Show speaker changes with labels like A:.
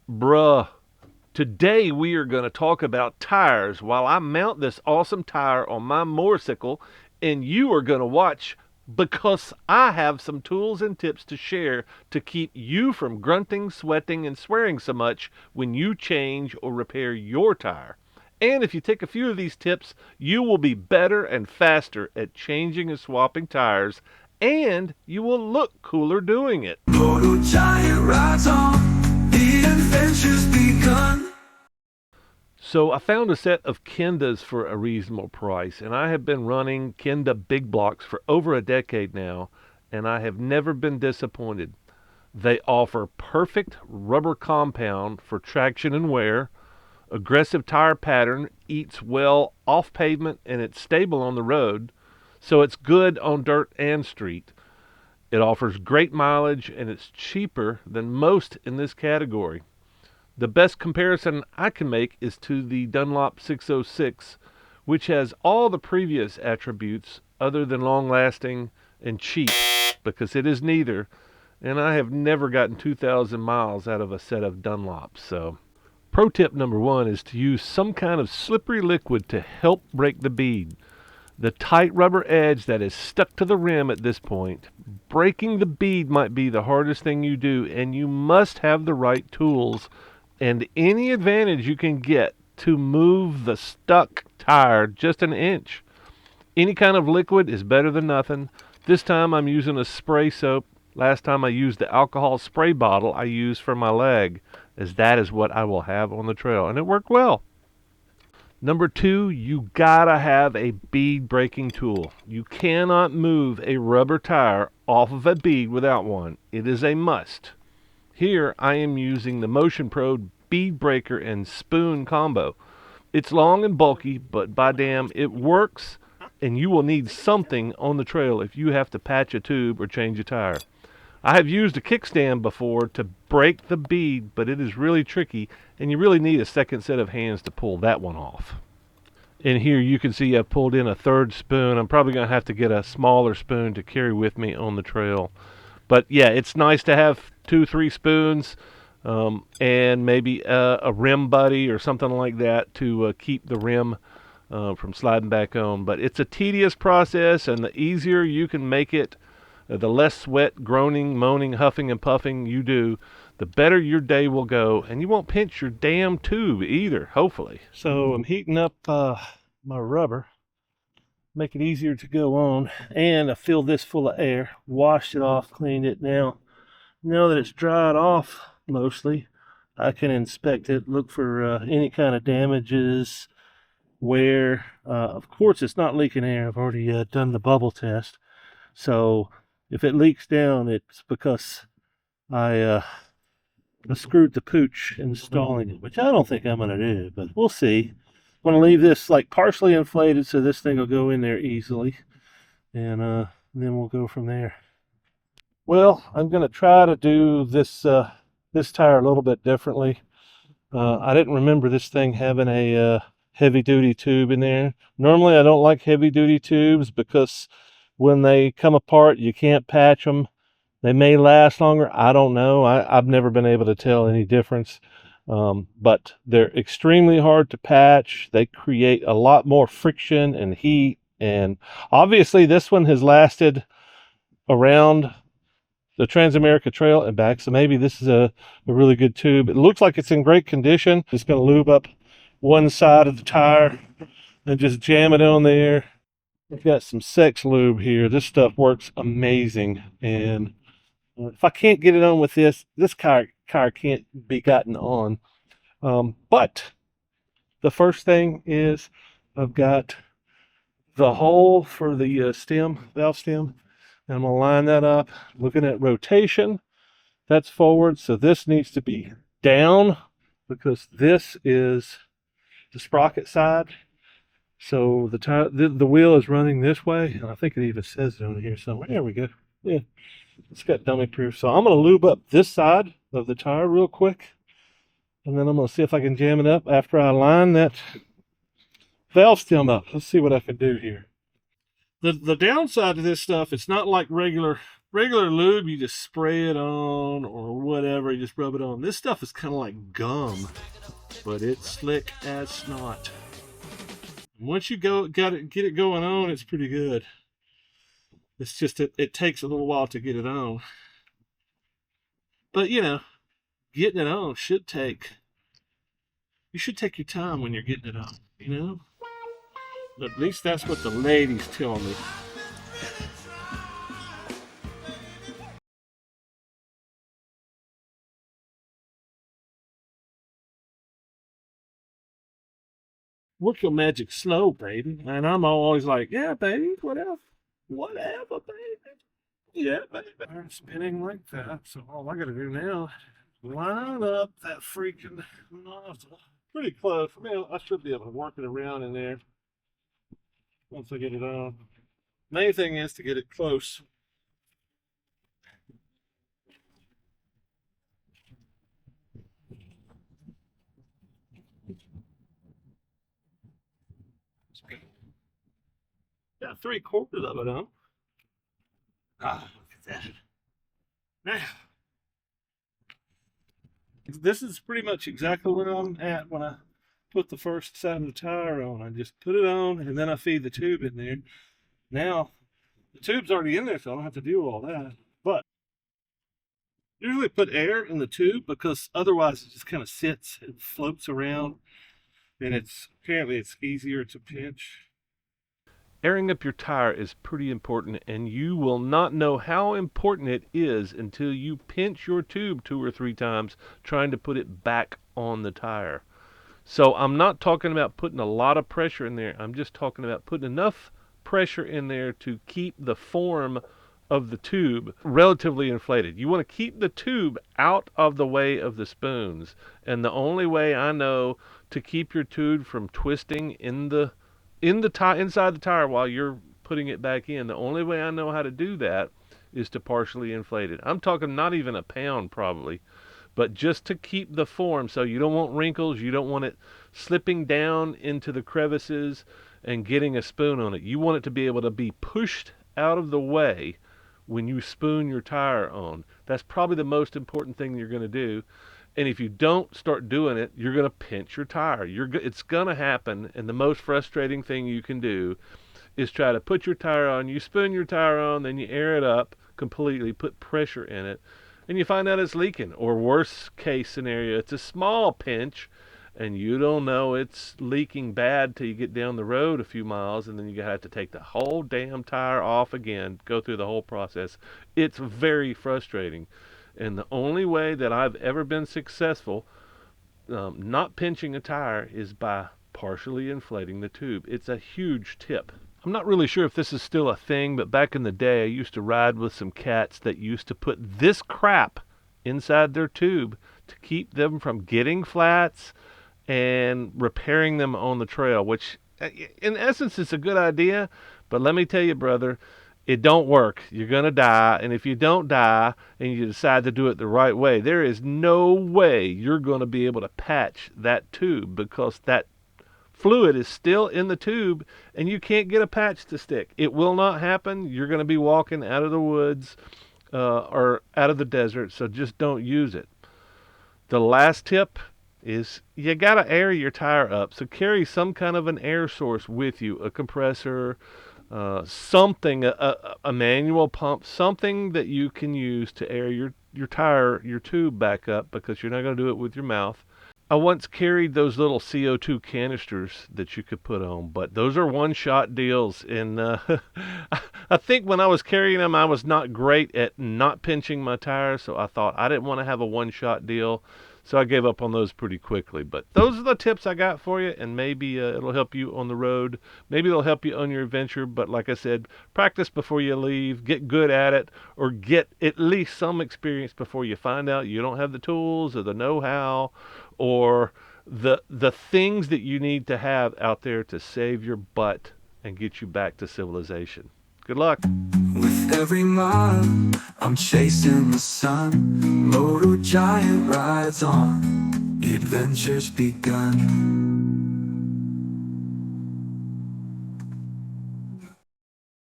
A: Bruh, today we are going to talk about tires while I mount this awesome tire on my motorcycle, and you are going to watch because I have some tools and tips to share to keep you from grunting, sweating, and swearing so much when you change or repair your tire. And if you take a few of these tips, you will be better and faster at changing and swapping tires, and you will look cooler doing it.
B: Moto giant rides on, the adventure's begun.
A: So I found a set of Kendas for a reasonable price, and I have been running Kenda big blocks for over a decade now, and I have never been disappointed. They offer perfect rubber compound for traction and wear, aggressive tire pattern, eats well off pavement, and it's stable on the road, so it's good on dirt and street. It offers great mileage, and it's cheaper than most in this category. The best comparison I can make is to the Dunlop 606, which has all the previous attributes other than long lasting and cheap, because it is neither, and I have never gotten 2,000 miles out of a set of Dunlops. So, pro tip number one is to use some kind of slippery liquid to help break the bead. The tight rubber edge that is stuck to the rim at this point, breaking the bead might be the hardest thing you do, and you must have the right tools and any advantage you can get to move the stuck tire just an inch. Any kind of liquid is better than nothing. This time I'm using a spray soap. Last time I used the alcohol spray bottle I used for my leg, as that is what I will have on the trail, and it worked well. Number two, you gotta have a bead breaking tool. You cannot move a rubber tire off of a bead without one. It is a must. Here I am using the Motion Pro bead breaker and spoon combo. It's long and bulky, but by damn, it works, and you will need something on the trail if you have to patch a tube or change a tire. I have used a kickstand before to break the bead, but it is really tricky, and you really need a second set of hands to pull that one off. And here you can see I've pulled in a third spoon. I'm probably going to have to get a smaller spoon to carry with me on the trail. But yeah, it's nice to have 2, 3 spoons, and maybe a rim buddy or something like that to keep the rim from sliding back on. But it's a tedious process, and the easier you can make it, the less sweat, groaning, moaning, huffing, and puffing you do, the better your day will go, and you won't pinch your damn tube either, hopefully. So I'm heating up my rubber, make it easier to go on, and I filled this full of air, washed it off, cleaned it. Now that it's dried off mostly, I can inspect it, look for any kind of damages, wear. Of course, it's not leaking air. I've already done the bubble test. So if it leaks down, it's because I screwed the pooch installing it, which I don't think I'm going to do, but we'll see. I'm going to leave this like partially inflated so this thing will go in there easily, and then we'll go from there. Well, I'm going to try to do this tire a little bit differently. I didn't remember this thing having a heavy duty tube in there. Normally I don't like heavy duty tubes because when they come apart you can't patch them. They may last longer. I don't know. I've never been able to tell any difference. But they're extremely hard to patch. They create a lot more friction and heat. And obviously this one has lasted around the Transamerica Trail and back. So maybe this is a really good tube. It looks like it's in great condition. Just going to lube up one side of the tire and just jam it on there. I've got some Sex Lube here. This stuff works amazing. And if I can't get it on with this car can't be gotten on. But the first thing is I've got the hole for the valve stem. And I'm going to line that up. Looking at rotation, that's forward. So this needs to be down because this is the sprocket side. So the wheel is running this way. And I think it even says it on here somewhere. There we go. Yeah. It's got dummy proof. So I'm going to lube up this side of the tire real quick. And then I'm going to see if I can jam it up after I line that valve stem up. Let's see what I can do here. The downside to this stuff, it's not like regular
C: Regular lube, you just spray it on or whatever, you just rub it on. This stuff is kind of like gum, but it's slick as snot. Once you get it going on, it's pretty good. It's just it takes a little while to get it on. But getting it on you should take your time when you're getting it on, At least that's what the ladies tell me. Work your magic slow, baby. And I'm always like, yeah, baby, whatever. Whatever, baby. Yeah, baby. I'm spinning like that. So all I gotta do now is line up that freaking nozzle. Pretty close. I should be able to work it around in there once I get it on. Main thing is to get it close. Got 3/4 of it on. Ah, look at that. Now, this is pretty much exactly where I'm at when I put the first side of the tire on. I just put it on and then I feed the tube in there. Now, the tube's already in there, so I don't have to do all that. But usually put air in the tube because otherwise it just kind of sits and floats around, and apparently it's easier to pinch.
A: Airing up your tire is pretty important, and you will not know how important it is until you pinch your tube 2 or 3 times trying to put it back on the tire. So I'm not talking about putting a lot of pressure in there. I'm just talking about putting enough pressure in there to keep the form of the tube relatively inflated. You want to keep the tube out of the way of the spoons. And the only way I know to keep your tube from twisting inside the tire while you're putting it back in, the only way I know how to do that is to partially inflate it. I'm talking not even a pound probably, but just to keep the form, so you don't want wrinkles, you don't want it slipping down into the crevices and getting a spoon on it. You want it to be able to be pushed out of the way when you spoon your tire on. That's probably the most important thing you're going to do. And if you don't start doing it, you're going to pinch your tire. It's going to happen, and the most frustrating thing you can do is try to put your tire on, you spoon your tire on, then you air it up completely, put pressure in it, and you find out it's leaking. Or worst case scenario, it's a small pinch, and you don't know it's leaking bad till you get down the road a few miles, and then you have to take the whole damn tire off again, go through the whole process. It's very frustrating. And the only way that I've ever been successful not pinching a tire is by partially inflating the tube. It's a huge tip. I'm not really sure if this is still a thing, but back in the day I used to ride with some cats that used to put this crap inside their tube to keep them from getting flats and repairing them on the trail, which in essence is a good idea, but let me tell you, brother, it don't work. You're going to die, and if you don't die and you decide to do it the right way, there is no way you're going to be able to patch that tube because that fluid is still in the tube and you can't get a patch to stick. It will not happen. You're going to be walking out of the woods or out of the desert, so just don't use it. The last tip is you got to air your tire up, so carry some kind of an air source with you, a compressor, something, a manual pump, something that you can use to air your tire, your tube back up, because you're not going to do it with your mouth. I once carried those little CO2 canisters that you could put on, but those are one-shot deals, and I think when I was carrying them, I was not great at not pinching my tires, so I thought I didn't want to have a one-shot deal, so I gave up on those pretty quickly. But those are the tips I got for you, and maybe it'll help you on the road. Maybe it'll help you on your adventure, but like I said, practice before you leave, get good at it, or get at least some experience before you find out you don't have the tools or the know-how or the things that you need to have out there to save your butt and get you back to civilization. Good luck.
B: With every mile, I'm chasing the sun. Moto giant rides on, adventure's begun.